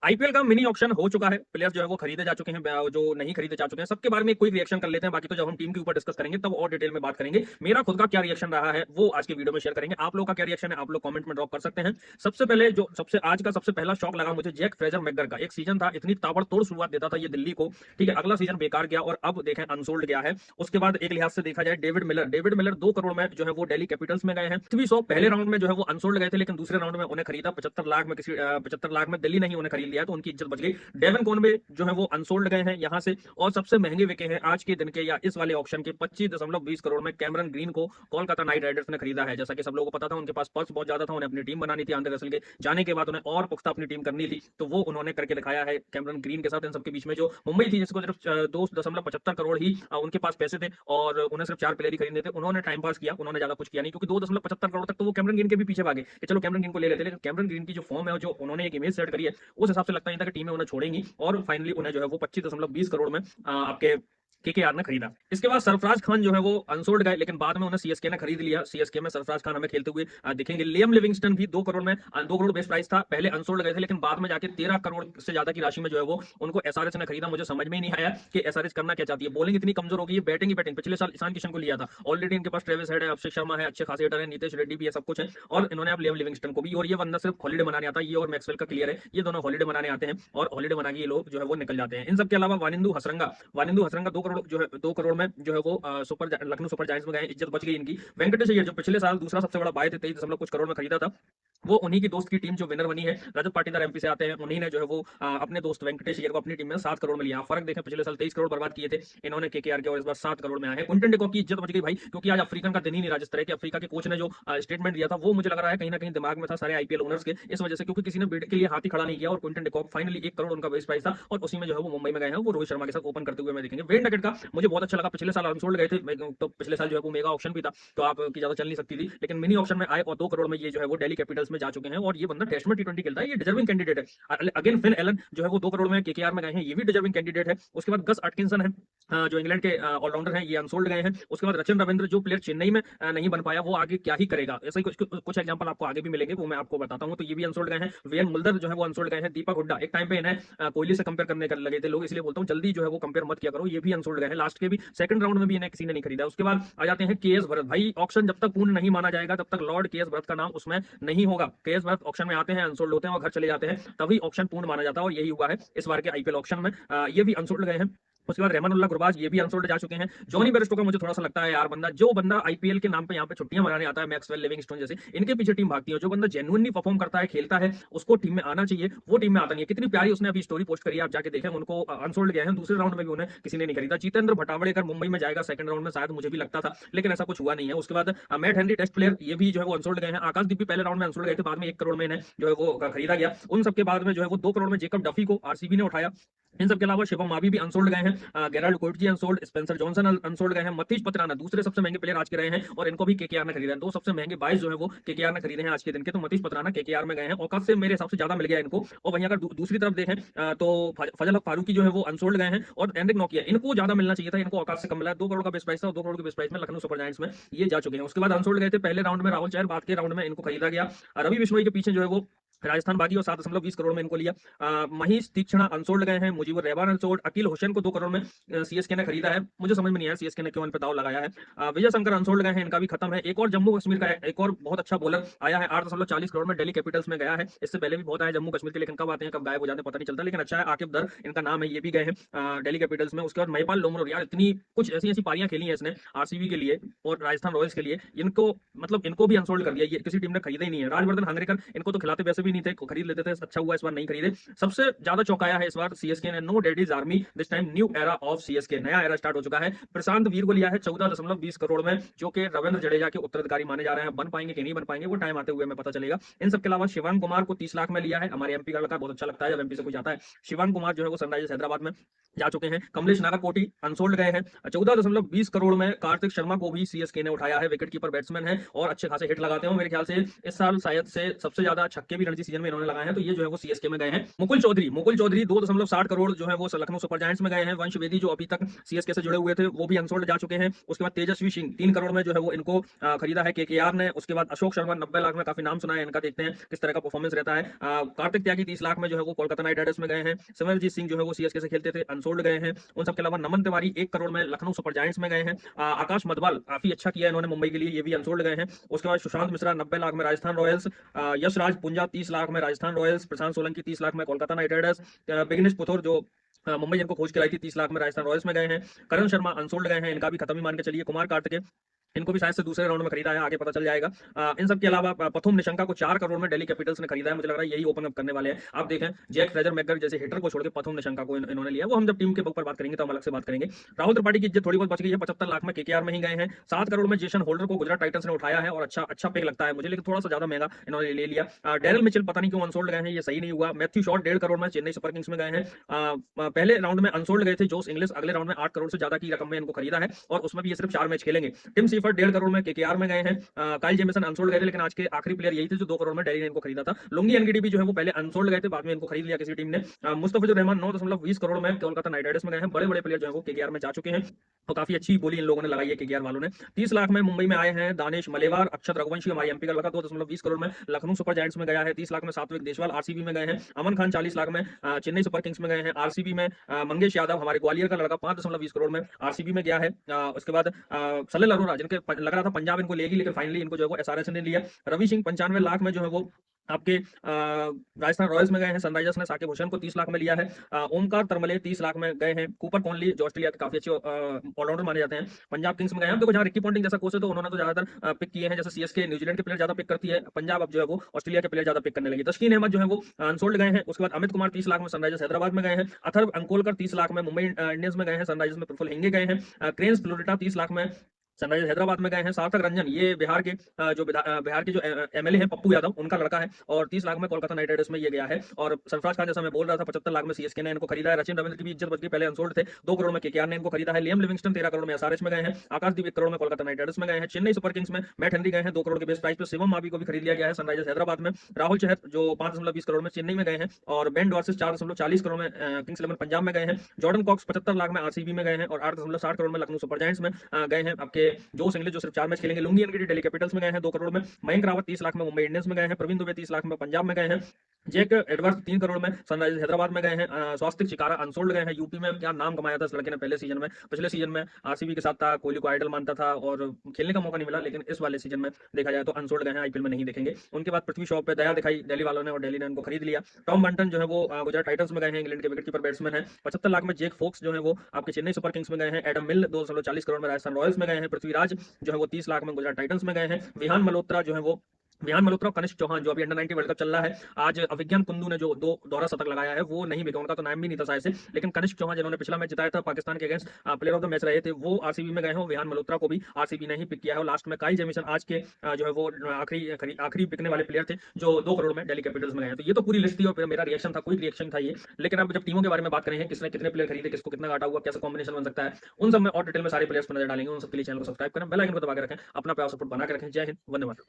IPL का mini auction हो चुका है। प्लेयर्स जो है वो खरीदे जा चुके हैं, जो नहीं खरीदे जा चुके हैं, सबके बारे में क्विक रिएक्शन कर लेते हैं। बाकी तो जब हम टीम के ऊपर डिस्कस करेंगे तब और डिटेल में बात करेंगे। मेरा खुद का क्या रिएक्शन रहा है वो आज की वीडियो में शेयर करेंगे। आप लोग का क्या रिएक्शन है आप लोग कमेंट में ड्रॉप कर सकते हैं। सबसे पहले जो सबसे आज का सबसे पहला शॉक लगा मुझे जैक फ्रेजर मैकगर का। एक सीजन था, इतनी ताबड़तोड़ शुरुआत देता था ये दिल्ली को, ठीक है, अगला सीजन बेकार गया और अब देखें अनसोल्ड गया है। उसके बाद एक लिहाज से देखा जाए डेविड मिलर 2 करोड़ में जो है वो दिल्ली कैपिटल्स में गए हैं। पृथ्वी शॉ पहले राउंड में जो है वो अनसोल्ड गए थे, लेकिन दूसरे राउंड में उन्हें खरीदा 75 लाख में, किसी 75 लाख में दिल्ली नहीं उन्हें खरीद लिया, तो उनकी इज्जत बच गई। डेवन कॉनवे जो है वो अनसोल्ड गए हैं यहां से। और सबसे महंगे बिके हैं आज के दिन के या इस वाले ऑप्शन के 25.20 करोड़ में कैमरन ग्रीन को कोलकाता नाइट राइडर्स ने खरीदा है। जैसा कि सब लोगों को पता था, उनके पास पल्स बहुत ज्यादा था, उन्हें अपनी टीम बनानी थी। आंद्रे रसल के जाने के बाद उन्हें और पुख्ता अपनी टीम करनी थी, तो वो उन्होंने करके दिखाया है कैमरन ग्रीन के साथ। इन सबके बीच में जो मुंबई थी, जिसको सिर्फ 2.75 करोड़ ही उनके पास पैसे थे और उन्हें सिर्फ 4 प्लेयर ही खरीदने थे, उन्होंने टाइम पास किया, उन्होंने ज्यादा कुछ किया नहीं, क्योंकि 2.75 करोड़ तक तो वो कैमरन ग्रीन के भी पीछे भागे कि चलो कैमरन ग्रीन को ले लेते। लेकिन कैमरन ग्रीन की जो फॉर्म है, जो उन्होंने एक इमेज सेट करी है, उस हिसाब से लगता नहीं था कि टीमें उन्हें छोड़ेंगी। और फाइनली उन्हें जो है वो 25.20 करोड़ में आपके केकेआर ने खरीदा। इसके बाद सरफराज खान जो है वो अनसोल्ड गए, लेकिन बाद में उन्हें सीएसके ने खरीद लिया। सीएसके में सरफराज खान हमें खेलते हुए दिखेंगे। लियम लिविंगस्टन भी 2 करोड़ में 2 करोड़ बेस्ट प्राइस था, पहले अनसोल्ड गए थे, लेकिन बाद में जाके 13 करोड़ से ज्यादा की राशि में जो है वो उनको एसआरएच ने खरीदा। मुझे समझ में ही नहीं आया कि एसआरएच करना क्या चाहती है। बॉलिंग इतनी कमजोर हो गई है, बैटिंग ही बैटिंग। पिछले साल ईशान किशन को लिया था, ऑलरेडी इनके पास ट्रेविस हेड है, अभिषेक शर्मा है, अच्छे खासे हिटर है, नीतीश रेड्डी भी है, सब कुछ है, और इन्होंने अब लियम लिविंगस्टन को भी। और ये बंदा सिर्फ हॉलीडे मनाने आता है, ये और मैक्सवेल का क्लियर है, ये दोनों हॉलीडे मनाने आते हैं और हॉलीडे मना के ये लोग जो है वो निकल जाते हैं। इन सब के अलावा वानिंदु हसरंगा 2 करोड़ जो है 2 करोड़ में जो है वो लखनऊ सुपर जायंट्स में गए, इज्जत बच गई इनकी। वेंकटेश अय्यर जो पिछले साल दूसरा सबसे बड़ा बाय थे, 23 कुछ करोड़ में खरीदा था, वो उन्हीं की दोस्त की टीम जो विनर बनी है, रजत पाटीदार एमपी से आते हैं, उन्हीं ने जो है वो अपने दोस्त वेंकटेश अय्यर को अपनी टीम में 7 करोड़ में लिया। फर्क देखें, पिछले साल 23 करोड़ बर्बाद किए थे इन्होंने केकेआर के, और इस बार 7 करोड़ में आए हैं। क्विंटन डिकॉक की इज्जत बच गई भाई, क्योंकि आज अफ्रीकन का दिन ही नहीं रहा। जिस तरह के अफ्रीका के कोच ने जो स्टेटमेंट दिया था, वो मुझे लग रहा है कहीं ना कहीं दिमाग में था सारे आईपीएल ओनर्स के, इस वजह से, क्योंकि किसी ने बिड के लिए हाथ ही खड़ा नहीं किया। और क्विंटन डिकॉक फाइनली 1 करोड़ उनका बेस प्राइस था, और उसी में जो है वो मुंबई में गए हैं, वो रोहित शर्मा के साथ ओपन करते हुए मैं देखेंगे। वेट नगेट का मुझे बहुत अच्छा लगा, पिछले साल अनसोल्ड गए थे, तो पिछले साल जो है वो मेगा ऑप्शन भी था, तो आपकी ज्यादा चल नहीं सकती थी, लेकिन मिनी ऑप्शन में आए और 2 करोड़ में ये जो है वो दिल्ली कैपिटल्स में जा चुके हैं। और ये बंदा टेस्ट में टी20 खेलता है, ये डिजर्विंग कैंडिडेट है। अगेन फिन एलन जो है वो 2 करोड़ में केकेआर में गए हैं, ये भी डिजर्विंग कैंडिडेट है। उसके बाद गस अटकिंसन है, जो इंग्लैंड के ऑलराउंडर हैं, ये अनसोल्ड गए हैं। उसके बाद रचन रविंद्र, जो प्लेयर चेन्नई में नहीं बन पाया, वो आगे क्या ही करेगा। ऐसे ही कुछ एग्जांपल आपको आगे भी मिलेंगे, वो मैं आपको बताता हूं, तो ये भी अनसोल्ड गए हैं। वीएन मुल्दर जो है वो अनसोल्ड गए हैं। दीपक हुड्डा, एक टाइम पे इन्हें कोहली से कंपेयर करने लगे थे लोग, इसलिए बोलता हूं जल्दी जो है वो कंपेयर मत किया करो, ये भी अनसोल्ड गए हैं। लास्ट के भी सेकंड राउंड में भी इन्हें किसी ने नहीं खरीदा। उसके बाद आ जाते हैं केएस भरत। भाई ऑक्शन जब तक पूर्ण नहीं माना जाएगा, तब तक लॉर्ड केएस भरत का नाम उसमें नहीं होगा। केएस भरत ऑक्शन में आते हैं, अनसोल्ड होते हैं और घर चले जाते हैं, तभी ऑक्शन पूर्ण माना जाता है, और यही हुआ है इस बार के आईपीएल ऑक्शन में। ये भी अनसोल्ड गए हैं। उसके बाद रहमानुल्लाह गुरबाज, ये भी अनसोल्ड जा चुके हैं। जॉनी बेयरस्टो का मुझे थोड़ा सा लगता है यार, जो बंदा आईपीएल के नाम पे यहाँ पे छुट्टियां मनाने आता है, मैक्सवेल लिविंगस्टोन जैसे, इनके पीछे टीम भागती है। जो बंदा जेन्युइनली परफॉर्म करता है, खेलता है, उसको टीम में आना चाहिए, वो टीम में आता नहीं है। कितनी प्यारी उसने अभी स्टोरी पोस्ट करी है, आप जाके देखें। उनको अनसोल्ड गए हैं, दूसरे राउंड में भी उन्हें किसी ने नहीं खरीदा। जितेंद्र भटावड़ेकर मुंबई में जाएगा सेकंड राउंड में, शायद मुझे भी लगता था, लेकिन ऐसा कुछ हुआ नहीं है। उसके बाद मैट हेनरी टेस्ट प्लेयर, ये भी जो है वो अनसोल्ड गए हैं। आकाशदीप भी पहले राउंड में अनसोल्ड गए थे, बाद में 1 करोड़ में इन्हें जो है वो खरीदा गया। उन सबके बाद में जो है वो 2 करोड़ में जेकब डफी को आरसीबी ने उठाया। इन सबके अलावा शिवम मावी भी अनसोल्ड गए हैं। Gerald Coetzee unsold, Spencer Johnson unsold गए हैं। मतीश पत्राना दूसरे सबसे महंगे प्लेयर आज के रहे हैं, और इनको भी केकेआर ने खरीदा है। 2 सबसे महंगे 22 जो है वो केकेआर ने खरीदे हैं आज के दिन के, तो मतीश पत्राना केकेआर में गए हैं। औकात से मेरे हिसाब से ज्यादा मिल गया इनको। और वहीं अगर दूसरी तरफ देखें तो फजल हक फारूकी जो है वो अनसोल्ड गए हैं, और एंड्रिक नोकिया, इनको ज्यादा मिलना चाहिए था, इनको औकात से कम मिला है। 2 करोड़ का बेस प्राइस था, और 2 करोड़ के बेस प्राइस में लखनऊ सुपर जायंट्स में ये जा चुके हैं। उसके बाद अनसोल्ड गए थे पहले राउंड में राहुल चहर, बाद के राउंड में इनको खरीदा गया। रवि बिश्नोई के पीछे जो है वो राजस्थान बागी, और 7.20 करोड़ में इनको लिया। महीश तीक्ष्णा अनसोल्ड गए हैं। मुजीबुर रहमान अनसोल्ड। अकील हुसैन को 2 करोड़ में सीएसके ने खरीदा है, मुझे समझ में नहीं आया सीएसके ने क्यों इन पे दाव लगाया है। विजय शंकर अनसोल्ड गए हैं, इनका भी खत्म है। एक और जम्मू कश्मीर का एक और बहुत अच्छा बॉलर आया है, 8.40 करोड़ में दिल्ली कैपिटल्स में गया है। इससे पहले भी बहुत आया जम्मू कश्मीर के, लेकिन कब आते हैं कब गायब हो जाते हैं पता नहीं चलता, लेकिन अच्छा है। आकिब दर इनका नाम है, ये भी गए हैं दिल्ली कैपिटल्स में। उसके बाद महिपाल लोमरो, यार इतनी कुछ ऐसी ऐसी पारियां खेली हैं इसने आरसीबी के लिए और राजस्थान रॉयल्स के लिए, इनको मतलब इनको भी अनसोल्ड कर दिया, ये किसी टीम ने खरीदा ही नहीं है। राजवर्धन हांगरेकर, इनको तो खिलाते वैसे भी नहीं थे, खरीद लेते थे, अच्छा हुआ इस बार नहीं खरीदे। सबसे ज्यादा चौंकाया है इस बार सीएसके ने। No daddies army, this time new era of CSK, नया एरा स्टार्ट हो चुका है। प्रशांत वीर को लिया है 14.20 करोड़ में, जो कि रविंद्र जडेजा के उत्तराधिकारी माने जा रहे हैं। बन पाएंगे कि नहीं बन पाएंगे, वो टाइम आते हुए हमें पता चलेगा। इन सबके अलावा शिवांग कुमार को 30 लाख में लिया है, हमारे एमपी का लड़का, बहुत अच्छा लगता है जब एमपी से कोई जाता है। शिवांग कुमार जो है वो सनराइजर्स हैदराबाद में जा चुके हैं। कमलेश नागाकोटी अनसोल्ड गए हैं। 14.20 करोड़ में कार्तिक शर्मा को भी सीएसके ने उठाया है, विकेट कीपर बैट्समैन है और अच्छे खासे हिट लगाते हो। मेरे ख्याल से इस साल शायद से सबसे ज्यादा छक्के भी इसी सीजन में इन्होंने लगाए हैं, तो ये जो है वो सीएसके में गए हैं। मुकुल चौधरी 2.60 करोड़ जो है वो लखनऊ सुपर जायंट्स में गए हैं। वंश बेदी जो अभी तक सीएसके से जुड़े हुए थे वो भी अनसोल्ड जा चुके हैं। उसके बाद तेजस्वी सिंह 3 करोड़ में जो है वो इनको खरीदा है केकेआर ने। उसके बाद अशोक शर्मा 90 लाख में, काफी नाम सुना है इनका, देखते हैं किस तरह का परफॉर्मेंस रहता है। कार्तिक त्यागी 30 लाख में जो है वो कोलकाता नाइट राइडर्स में गए हैं। सिमरजीत सिंह जो है वो सीएसके से खेलते थे, अनसोल्ड गए हैं। उन सबके अलावा नमन तिवारी 1 करोड़ में लखनऊ सुपर जायंट्स में गए हैं। आकाश मधवाल काफी अच्छा किया इन्होंने मुंबई के लिए, ये भी अनसोल्ड गए हैं। उसके बाद सुशांत मिश्रा 90 लाख में राजस्थान रॉयल्स, यश राज पुंजा 30 लाख में राजस्थान रॉयल्स, प्रशांत सोलंकी 30 लाख में कोलकाता नाइट राइडर्स, बिगनेश पुथोर जो मुंबई इनको खोज के लाई थी 30 लाख में राजस्थान रॉयल्स में गए हैं। करण शर्मा अनसोल्ड गए हैं, इनका भी खत्म ही मान के चलिए। कुमार कार्तिकेय इनको भी शायद से दूसरे राउंड में खरीदा है, आगे पता चल जाएगा। इन सब के अलावा पथुम निशंका को 4 करोड़ में दिल्ली कैपिटल्स ने खरीदा है। मुझे लग रहा है यही ओपन अप करने वाले हैं। आप देखें, जैक फ्रेजर मैकगर जैसे हिटर को छोड़ के पथुम निशंका को इन्होंने लिया। वो हम जब टीम के ऊपर बात करेंगे तो हम अलग से बात करेंगे। राहुल त्रिपाठी की इज्जत थोड़ी बहुत बच गई है, 75 लाख में केकेआर में ही गए हैं। 7 करोड़ में जेसन होल्डर को गुजरात टाइटंस ने उठाया है और अच्छा पिक लगता है मुझे, लेकिन थोड़ा सा ज्यादा महंगा इन्होंने ले लिया। डेरिल मिचेल पता नहीं क्यों अनसोल्ड गए हैं, ये सही नहीं हुआ। मैथ्यू शॉट 1.5 करोड़ में चेन्नई सुपर किंग्स में गए हैं। पहले राउंड में अनसोल्ड गए थे जोस इंग्लिश, अगले राउंड में 8 करोड़ से ज्यादा की रकम में इनको खरीदा है और उसमें भी ये सिर्फ 4 मैच खेलेंगे। टिम सीफर्ट 1.5 करोड़ में केकेआर में गए हैं। काइल जेमिसन अनसोल्ड गए थे, लेकिन आज के आखिरी प्लेयर यही थे जो 2 करोड़ में दिल्ली ने इनको खरीदा था। लुंगी एनगीडीबी जो है वो पहले अनसोल्ड गए थे, बाद में इनको खरीद लिया किसी टीम ने। मुस्तफिजुर रहमान 9.20 करोड़ में कोलकाता नाइट राइडर्स में गए हैं। बड़े बड़े प्लेयर जो है वो केकेआर में जा चुके हैं और काफी अच्छी बोली इन लोगों ने लगाई है केकेआर वालों ने। 30 लाख में मुंबई में आए हैं दानिश मलेवार। अक्षत रघुवंशी हमारी एमपी का लड़का 2.20 करोड़ में लखनऊ सुपर जायंट्स में गया है। 30 लाख में सात्विक देशवाल आरसीबी में गए हैं। अमन खान 40 लाख में चेन्नई सुपर किंग्स में गए हैं। आरसीबी में मंगेश यादव हमारे ग्वालियर का लड़का 5.20 करोड़ में आरसीबी में गया है। उसके बाद सलिल अरोरा जिनके लग रहा था पंजाब इनको लेगी, लेकिन फाइनली इनको जो है वो एसआरएच ने लिया। रवि सिंह 95 लाख में जो है वो आपके राजस्थान रॉयल्स में गए हैं। सनराइजर्स ने साकिब हुसैन को 30 लाख में लिया है। ओमकार तरमले 30 लाख में गए हैं। कूपर कॉनली जो ऑस्ट्रेलिया के काफी अच्छे ऑलराउंडर माने जाते हैं, पंजाब किंग्स में गए हैं। देखो जहां रिकी पॉन्टिंग जैसा कोच है तो उन्होंने तो ज्यादातर पिक किए हैं, जैसे सीएसके न्यूजीलैंड के प्लेयर ज्यादा पिक करती है, पंजाब अब जो है वो ऑस्ट्रेलिया के प्लेयर ज्यादा पिक करने लगी। तस्कीन अहमद जो है वो अनसोल्ड गए हैं। उसके बाद अमित कुमार 30 लाख में सनराइजर्स हैदराबाद में गए हैं। अथर्व अंकोलकर 30 लाख में मुंबई इंडियंस में गए हैं। सनराइजर्स में प्रफुल हिंगे गए हैं। क्रेन्स फ्लोरिटा 30 लाख में सनराइजर्स हैदराबाद में गए हैं। सार्थक रंजन ये बिहार के जो एमएलए हैं पप्पू यादव उनका लड़का है और 30 लाख में कोलकाता नाइट राइडर्स में ये गया है। और सरफराज खान जैसा मैं बोल रहा था 75 लाख में सीएसके ने इनको खरीदा है। रचिन रविंद्र की भी इज्जत बच गई, पहले अनसोल्ड थे, 2 करोड़ में केकेआर ने इनको खरीदा है। लियम लिविंगस्टन 13 करोड़ में एसआरएच में गए हैं। आकाशदीप 1 करोड़ में कोलकाता नाइट राइडर्स में गए हैं। चेन्नई सुपर किंग्स में मैट हेनरी गए हैं 2 करोड़ के बेस प्राइस पे। शिवम मावी को भी खरीद लिया गया है सनराइजर्स हैदराबाद में। राहुल चहर जो 5.20 करोड़ में चेन्नई में गए हैं और बेन डॉर्सेस 4.40 करोड़ में किंग्स इलेवन पंजाब में गए हैं। जॉर्डन कॉक्स 75 लाख में आरसीबी में गए हैं और 8.60 करोड़ में लखनऊ सुपर जायंट्स में गए हैं। आपके जोस इंग्लिश जो सिर्फ 4 मैच खेलेंगे। लुंगी एनगीडी दिल्ली कैपिटल्स में गए हैं 2 करोड़ में। मयंक रावत 30 लाख में मुंबई इंडियंस में गए हैं। प्रवीण दुबे 30 लाख में पंजाब में गए हैं। जैक एडवर्ड्स 3 करोड़ में सनराइजर्स हैदराबाद में गए हैं। स्वास्तिक चिकारा अनसोल्ड गए हैं। यूपी में क्या नाम कमाया था इस लड़के ने पहले सीजन में, पिछले सीजन में आरसीबी के साथ था, कोहली को आइडल मानता था और खेलने का मौका नहीं मिला, लेकिन इस वाले सीजन में देखा जाए तो अनसोल्ड गए हैं, आईपीएल में नहीं देखेंगे। उनके बाद पृथ्वी शॉ पे दया दिखाई दिल्ली वालों ने और दिल्ली ने उनको खरीद लिया। टॉम बंटन जो है वो गुजरात टाइटंस में गए हैं, इंग्लैंड के विकेट कीपर बैट्समैन है। 75 लाख में जेक फोक्स जो है वो आपके चेन्नई सुपर किंग्स में गए हैं। एडम मिल 2.40 करोड़ में राजस्थान रॉयल्स में गए हैं। पृथ्वीराज जो है वो 30 लाख में गुजरात टाइटंस में गए हैं। विहान मल्होत्रा जो है वो और कनिष्क चौहान जो अभी अंडर 90 वर्ल्ड कप चल रहा है, आज अभिज्ञान कुंदू ने जो 2 दोहरा शतक लगाया है वो नहीं बिका, उनका तो नाम भी नहीं था शायद से, लेकिन कनिष्क चौहान जिन्होंने पिछला मैच जिताया था पाकिस्तान के against player of the match रहे थे, वो आरसीबी में गए हैं। विहान मल्होत्रा को भी आरसीबी ने ही पिक किया है। लास्ट में काइल जेमिसन आज के जो है वो आखिरी बिकने वाले प्लेयर थे जो 2 करोड़ में दिल्ली कैपिटल्स में गए हैं। तो ये तो पूरी लिस्ट थी और मेरा रिएक्शन था, कोई रिएक्शन था ये, लेकिन अब जब टीमों के बारे में बात करें हैं, किसने कितने प्लेयर खरीदे, किसको कितना घाटा हुआ, कैसा कॉम्बिनेशन बन सकता है, उन सब में और डिटेल में सारे प्लेयर्स पर नजर डालेंगे। उन सबके लिए चैनल को सब्सक्राइब करें, बेल आइकन को दबा के रखें, अपना प्यार सपोर्ट बना के रखें। जय हिंद, वंदे मातरम।